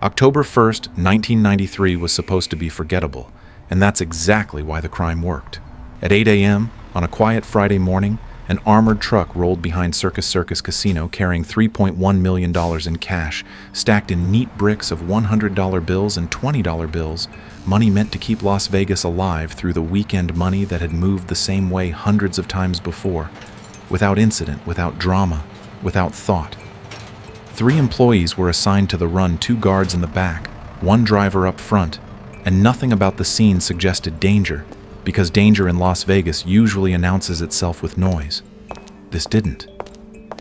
October 1st, 1993 was supposed to be forgettable, and that's exactly why the crime worked. At 8 a.m., on a quiet Friday morning, an armored truck rolled behind Circus Casino carrying $3.1 million in cash, stacked in neat bricks of $100 bills and $20 bills, money meant to keep Las Vegas alive through the weekend money that had moved the same way hundreds of times before, without incident, without drama, without thought. 3 employees were assigned to the run, 2 guards in the back, 1 driver up front, and nothing about the scene suggested danger, because danger in Las Vegas usually announces itself with noise. This didn't.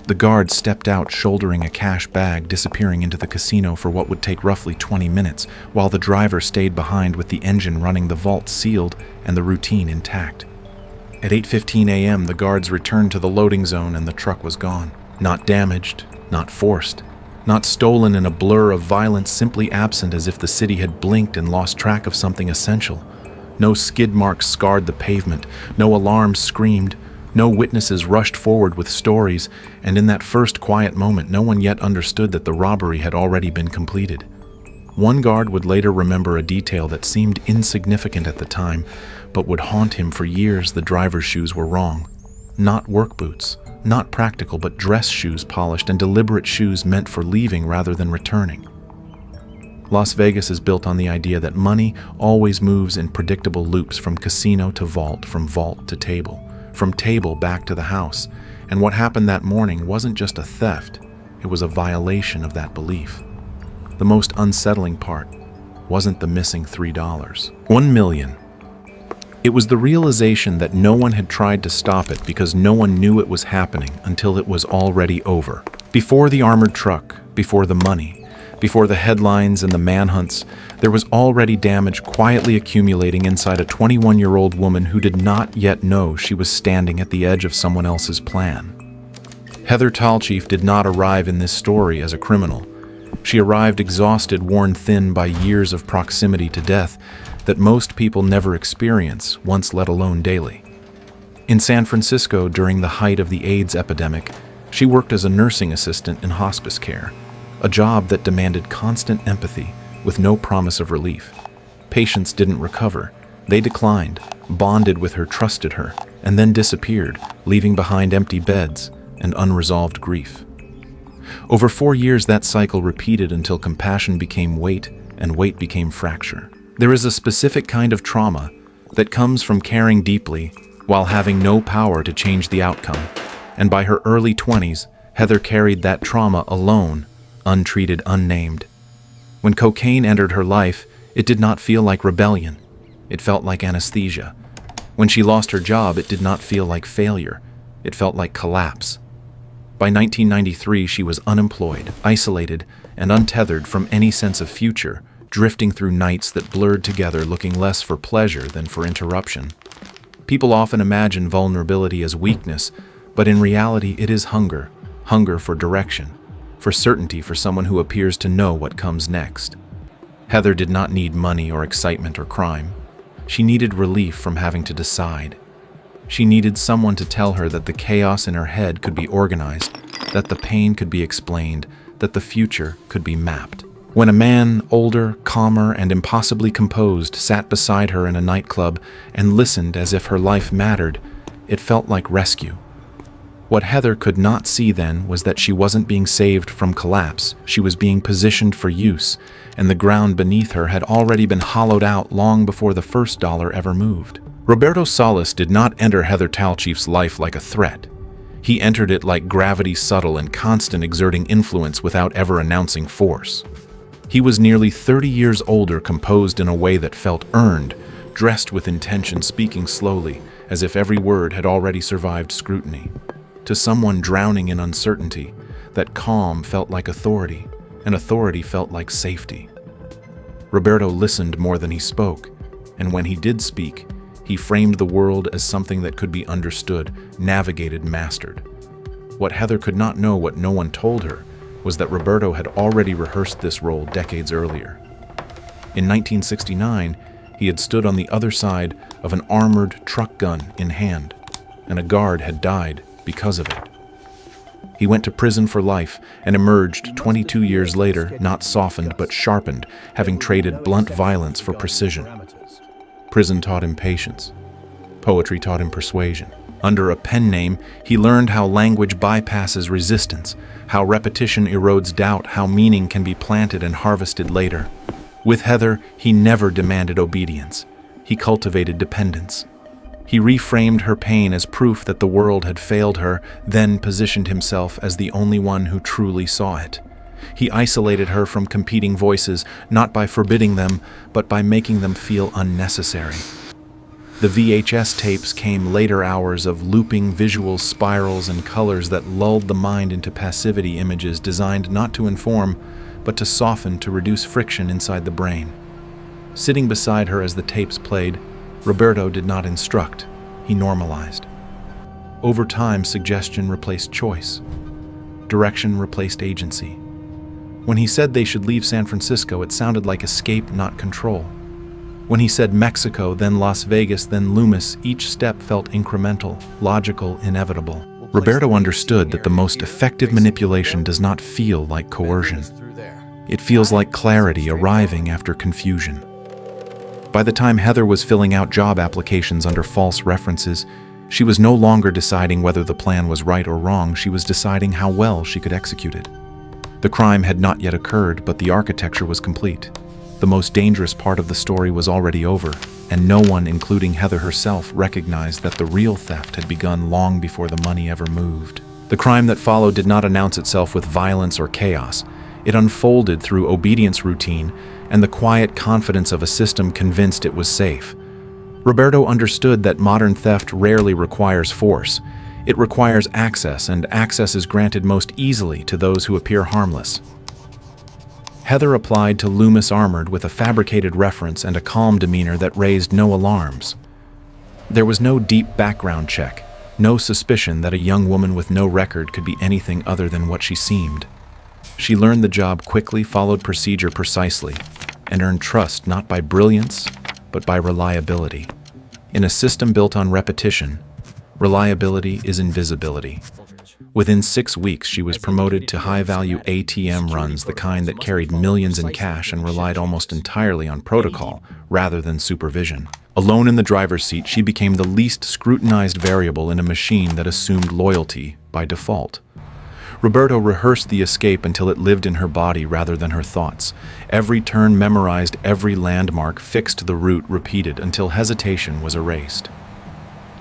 The guard stepped out shouldering a cash bag, disappearing into the casino for what would take roughly 20 minutes, while the driver stayed behind with the engine running, the vault sealed, and the routine intact. At 8:15 a.m., the guards returned to the loading zone and the truck was gone. Not damaged, not forced, not stolen in a blur of violence, simply absent as if the city had blinked and lost track of something essential. No skid marks scarred the pavement, no alarms screamed, no witnesses rushed forward with stories, and in that first quiet moment no one yet understood that the robbery had already been completed. One guard would later remember a detail that seemed insignificant at the time, but would haunt him for years. The driver's shoes were wrong. Not work boots, not practical, but dress shoes, polished and deliberate shoes meant for leaving rather than returning. Las Vegas is built on the idea that money always moves in predictable loops, from casino to vault, from vault to table, from table back to the house, and what happened that morning wasn't just a theft, it was a violation of that belief. The most unsettling part wasn't the missing $3. 1 million. It was the realization that no one had tried to stop it because no one knew it was happening until it was already over. Before the armored truck, before the money, before the headlines and the manhunts, there was already damage quietly accumulating inside a 21-year-old woman who did not yet know she was standing at the edge of someone else's plan. Heather Tallchief did not arrive in this story as a criminal. She arrived exhausted, worn thin by years of proximity to death that most people never experience once, let alone daily. In San Francisco, during the height of the AIDS epidemic, she worked as a nursing assistant in hospice care, a job that demanded constant empathy with no promise of relief. Patients didn't recover. They declined, bonded with her, trusted her, and then disappeared, leaving behind empty beds and unresolved grief. Over 4 years, that cycle repeated until compassion became weight and weight became fracture. There is a specific kind of trauma that comes from caring deeply while having no power to change the outcome. And by her early 20s, Heather carried that trauma alone, untreated, unnamed. When cocaine entered her life, it did not feel like rebellion. It felt like anesthesia. When she lost her job, it did not feel like failure. It felt like collapse. By 1993, she was unemployed, isolated, and untethered from any sense of future, drifting through nights that blurred together, looking less for pleasure than for interruption. People often imagine vulnerability as weakness, but in reality it is hunger. Hunger for direction, for certainty, for someone who appears to know what comes next. Heather did not need money or excitement or crime. She needed relief from having to decide. She needed someone to tell her that the chaos in her head could be organized, that the pain could be explained, that the future could be mapped. When a man, older, calmer, and impossibly composed, sat beside her in a nightclub and listened as if her life mattered, it felt like rescue. What Heather could not see then was that she wasn't being saved from collapse, she was being positioned for use, and the ground beneath her had already been hollowed out long before the first dollar ever moved. Roberto Solis did not enter Heather Tallchief's life like a threat. He entered it like gravity, subtle and constant, exerting influence without ever announcing force. He was nearly 30 years older, composed in a way that felt earned, dressed with intention, speaking slowly, as if every word had already survived scrutiny. To someone drowning in uncertainty, that calm felt like authority, and authority felt like safety. Roberto listened more than he spoke, and when he did speak, he framed the world as something that could be understood, navigated, mastered. What Heather could not know, what no one told her, was that Roberto had already rehearsed this role decades earlier. In 1969, he had stood on the other side of an armored truck, gun in hand, and a guard had died because of it. He went to prison for life and emerged 22 years later, not softened but sharpened, having traded blunt violence for precision. Prison taught him patience. Poetry taught him persuasion. Under a pen name, he learned how language bypasses resistance, how repetition erodes doubt, how meaning can be planted and harvested later. With Heather, he never demanded obedience. He cultivated dependence. He reframed her pain as proof that the world had failed her, then positioned himself as the only one who truly saw it. He isolated her from competing voices, not by forbidding them, but by making them feel unnecessary. The VHS tapes came later, hours of looping visual spirals and colors that lulled the mind into passivity, images designed not to inform, but to soften, to reduce friction inside the brain. Sitting beside her as the tapes played, Roberto did not instruct, he normalized. Over time, suggestion replaced choice. Direction replaced agency. When he said they should leave San Francisco, it sounded like escape, not control. When he said Mexico, then Las Vegas, then Loomis, each step felt incremental, logical, inevitable. Roberto understood that the most effective manipulation does not feel like coercion. It feels like clarity arriving after confusion. By the time Heather was filling out job applications under false references, she was no longer deciding whether the plan was right or wrong, she was deciding how well she could execute it. The crime had not yet occurred, but the architecture was complete. The most dangerous part of the story was already over, and no one, including Heather herself, recognized that the real theft had begun long before the money ever moved. The crime that followed did not announce itself with violence or chaos. It unfolded through obedience routine and the quiet confidence of a system convinced it was safe. Roberto understood that modern theft rarely requires force. It requires access, and access is granted most easily to those who appear harmless. Heather applied to Loomis armored with a fabricated reference and a calm demeanor that raised no alarms. There was no deep background check, no suspicion that a young woman with no record could be anything other than what she seemed. She learned the job quickly, followed procedure precisely, and earned trust not by brilliance, but by reliability. In a system built on repetition, reliability is invisibility. Within 6 weeks, she was promoted to high-value ATM runs, the kind that carried millions in cash and relied almost entirely on protocol rather than supervision. Alone in the driver's seat, she became the least scrutinized variable in a machine that assumed loyalty by default. Roberto rehearsed the escape until it lived in her body rather than her thoughts. Every turn memorized, every landmark fixed, the route repeated until hesitation was erased.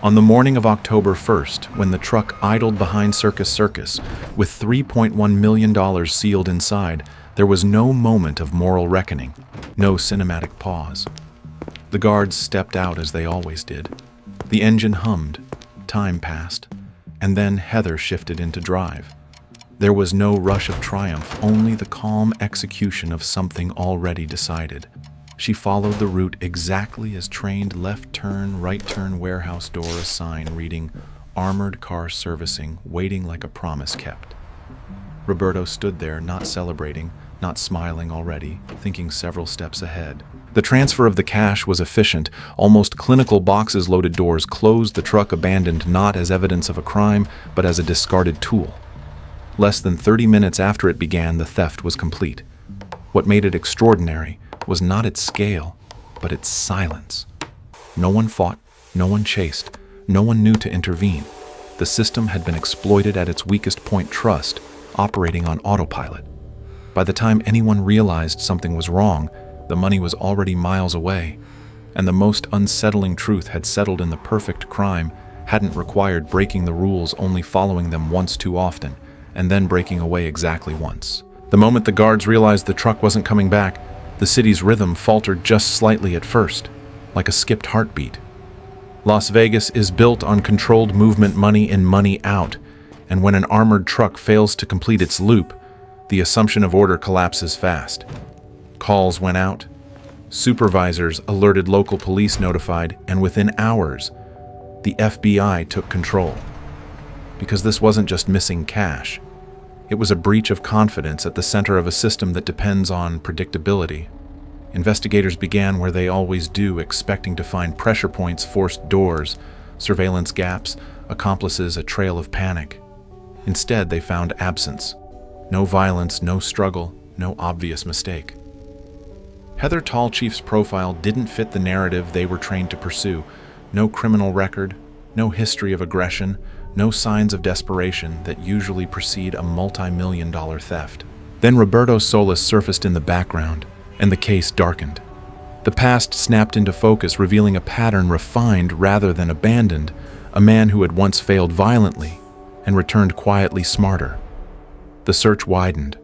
On the morning of October 1st, when the truck idled behind Circus Circus, with $3.1 million sealed inside, there was no moment of moral reckoning, no cinematic pause. The guards stepped out as they always did. The engine hummed, time passed, and then Heather shifted into drive. There was no rush of triumph, only the calm execution of something already decided. She followed the route exactly as trained. Left turn, right turn, warehouse door, a sign reading, "Armored car servicing, waiting like a promise kept." Roberto stood there, not celebrating, not smiling already, thinking several steps ahead. The transfer of the cash was efficient, almost clinical. Boxes, loaded, doors closed, the truck abandoned, not as evidence of a crime, but as a discarded tool. Less than 30 minutes after it began, the theft was complete. What made it extraordinary was not its scale, but its silence. No one fought, no one chased, no one knew to intervene. The system had been exploited at its weakest point, trust, operating on autopilot. By the time anyone realized something was wrong, the money was already miles away, and the most unsettling truth had settled in: the perfect crime hadn't required breaking the rules, only following them once too often, and then breaking away exactly once. The moment the guards realized the truck wasn't coming back, the city's rhythm faltered just slightly at first, like a skipped heartbeat. Las Vegas is built on controlled movement, money in, money out, and when an armored truck fails to complete its loop, the assumption of order collapses fast. Calls went out, supervisors alerted, local police notified, and within hours, the FBI took control. Because this wasn't just missing cash. It was a breach of confidence at the center of a system that depends on predictability. Investigators began where they always do, expecting to find pressure points, forced doors, surveillance gaps, accomplices, a trail of panic. Instead, they found absence. No violence, no struggle, no obvious mistake. Heather Tallchief's profile didn't fit the narrative they were trained to pursue. No criminal record, no history of aggression, no signs of desperation that usually precede a multi-million-dollar theft. Then Roberto Solis surfaced in the background, and the case darkened. The past snapped into focus, revealing a pattern refined rather than abandoned, a man who had once failed violently and returned quietly smarter. The search widened.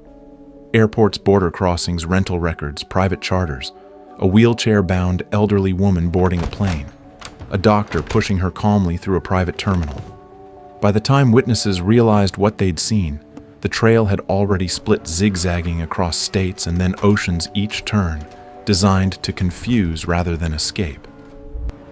Airports, border crossings, rental records, private charters, a wheelchair-bound elderly woman boarding a plane, a doctor pushing her calmly through a private terminal. By the time witnesses realized what they'd seen, the trail had already split, zigzagging across states and then oceans each turn, designed to confuse rather than escape.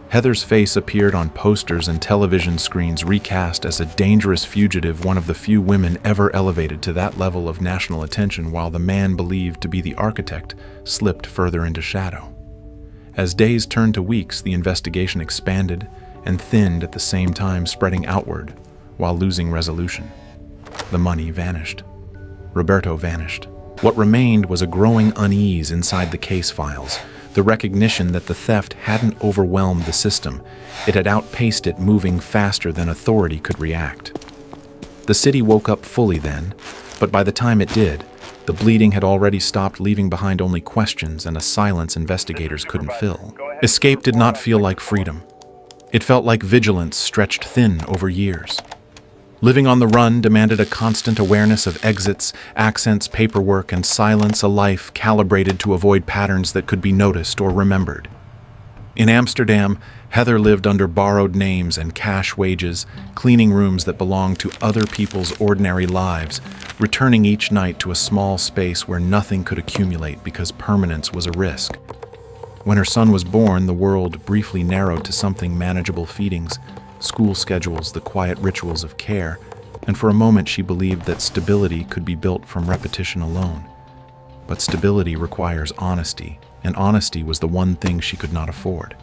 Heather's face appeared on posters and television screens, recast as a dangerous fugitive, one of the few women ever elevated to that level of national attention, while the man believed to be the architect slipped further into shadow. As days turned to weeks, the investigation expanded and thinned at the same time, spreading outward while losing resolution. The money vanished. Roberto vanished. What remained was a growing unease inside the case files, the recognition that the theft hadn't overwhelmed the system. It had outpaced it, moving faster than authority could react. The city woke up fully then, but by the time it did, the bleeding had already stopped, leaving behind only questions and a silence investigators couldn't fill. Escape did not feel like freedom. It felt like vigilance stretched thin over years. Living on the run demanded a constant awareness of exits, accents, paperwork, and silence, a life calibrated to avoid patterns that could be noticed or remembered. In Amsterdam, Heather lived under borrowed names and cash wages, cleaning rooms that belonged to other people's ordinary lives, returning each night to a small space where nothing could accumulate because permanence was a risk. When her son was born, the world briefly narrowed to something manageable: feedings, school schedules, the quiet rituals of care, and for a moment she believed that stability could be built from repetition alone. But stability requires honesty, and honesty was the one thing she could not afford.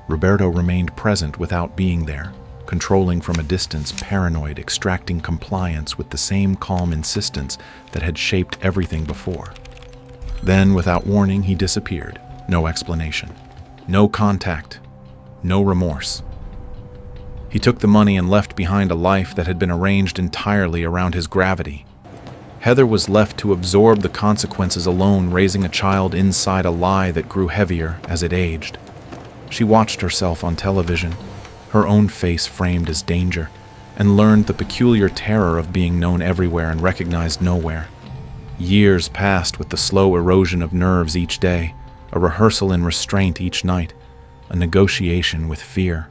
Roberto remained present without being there, controlling from a distance, paranoid, extracting compliance with the same calm insistence that had shaped everything before. Then, without warning, he disappeared. No explanation. No contact. No remorse. He took the money and left behind a life that had been arranged entirely around his gravity. Heather was left to absorb the consequences alone, raising a child inside a lie that grew heavier as it aged. She watched herself on television, her own face framed as danger, and learned the peculiar terror of being known everywhere and recognized nowhere. Years passed with the slow erosion of nerves each day, a rehearsal in restraint each night, a negotiation with fear.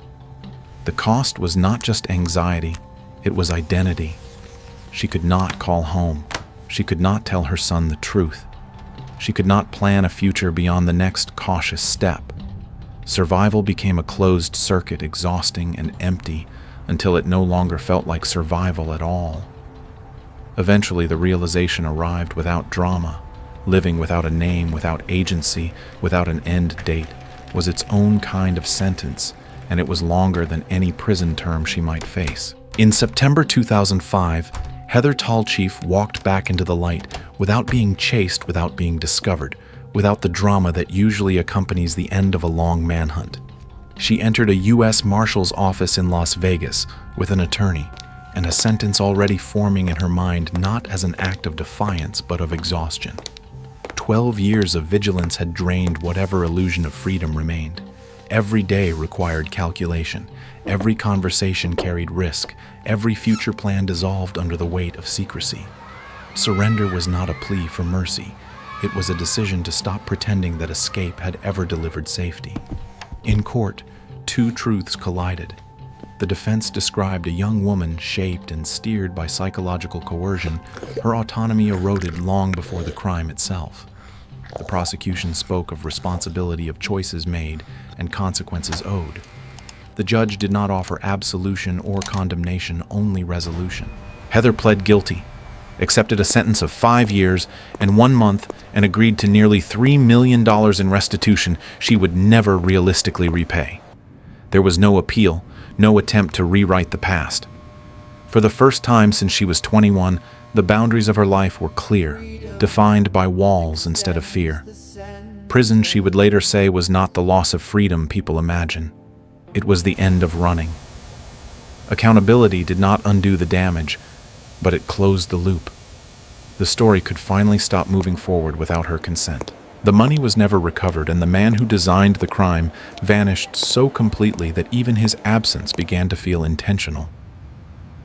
The cost was not just anxiety, it was identity. She could not call home. She could not tell her son the truth. She could not plan a future beyond the next cautious step. Survival became a closed circuit, exhausting and empty, until it no longer felt like survival at all. Eventually, the realization arrived without drama. Living without a name, without agency, without an end date, was its own kind of sentence, and it was longer than any prison term she might face. In September 2005, Heather Tallchief walked back into the light, without being chased, without being discovered, without the drama that usually accompanies the end of a long manhunt. She entered a U.S. Marshal's office in Las Vegas with an attorney, and a sentence already forming in her mind, not as an act of defiance, but of exhaustion. 12 years of vigilance had drained whatever illusion of freedom remained. Every day required calculation. Every conversation carried risk. Every future plan dissolved under the weight of secrecy. Surrender was not a plea for mercy. It was a decision to stop pretending that escape had ever delivered safety. In court, two truths collided. The defense described a young woman shaped and steered by psychological coercion, her autonomy eroded long before the crime itself. The prosecution spoke of responsibility of choices made and consequences owed. The judge did not offer absolution or condemnation, only resolution. Heather pled guilty, accepted a sentence of 5 years and 1 month, and agreed to nearly $3 million in restitution she would never realistically repay. There was no appeal, no attempt to rewrite the past. For the first time since she was 21, the boundaries of her life were clear, defined by walls instead of fear. Prison, she would later say, was not the loss of freedom people imagine. It was the end of running. Accountability did not undo the damage, but it closed the loop. The story could finally stop moving forward without her consent. The money was never recovered, and the man who designed the crime vanished so completely that even his absence began to feel intentional.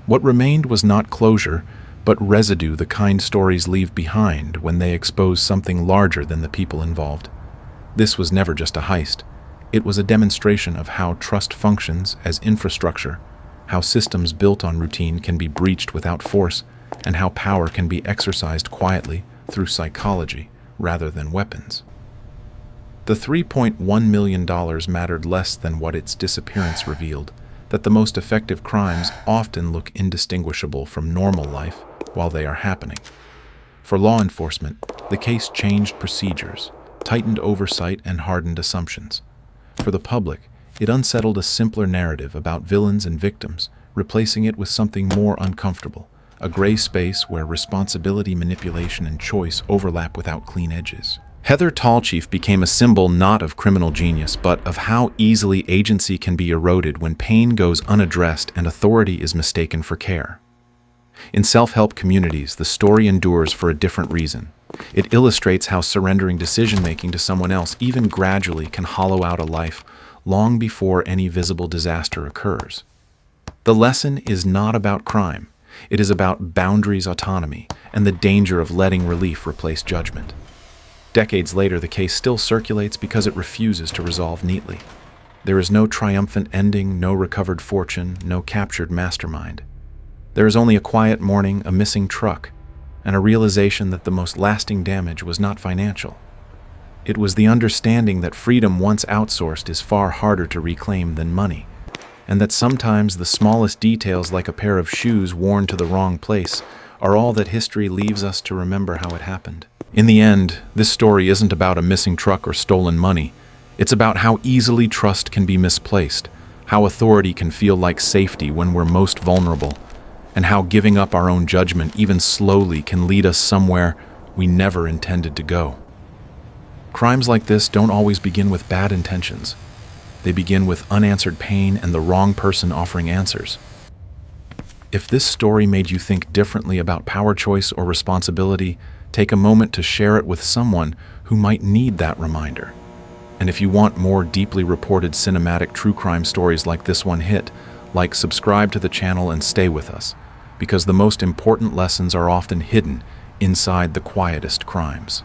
What remained was not closure, but residue the kind stories leave behind when they expose something larger than the people involved. This was never just a heist. It was a demonstration of how trust functions as infrastructure, how systems built on routine can be breached without force, and how power can be exercised quietly through psychology rather than weapons. The $3.1 million mattered less than what its disappearance revealed, that the most effective crimes often look indistinguishable from normal life while they are happening. For law enforcement, the case changed procedures, tightened oversight, and hardened assumptions. For the public, it unsettled a simpler narrative about villains and victims, replacing it with something more uncomfortable, a gray space where responsibility, manipulation, and choice overlap without clean edges. Heather Tallchief became a symbol not of criminal genius, but of how easily agency can be eroded when pain goes unaddressed and authority is mistaken for care. In self-help communities, the story endures for a different reason. It illustrates how surrendering decision-making to someone else, even gradually, can hollow out a life long before any visible disaster occurs. The lesson is not about crime. It is about boundaries, autonomy, and the danger of letting relief replace judgment. Decades later, the case still circulates because it refuses to resolve neatly. There is no triumphant ending, no recovered fortune, no captured mastermind. There is only a quiet morning, a missing truck, and a realization that the most lasting damage was not financial. It was the understanding that freedom once outsourced is far harder to reclaim than money, and that sometimes the smallest details, like a pair of shoes worn to the wrong place, are all that history leaves us to remember how it happened. In the end, this story isn't about a missing truck or stolen money. It's about how easily trust can be misplaced, how authority can feel like safety when we're most vulnerable, and how giving up our own judgment, even slowly, can lead us somewhere we never intended to go. Crimes like this don't always begin with bad intentions. They begin with unanswered pain and the wrong person offering answers. If this story made you think differently about power, choice, or responsibility, take a moment to share it with someone who might need that reminder. And if you want more deeply reported cinematic true crime stories like this one, hit like, subscribe to the channel, and stay with us, because the most important lessons are often hidden inside the quietest crimes.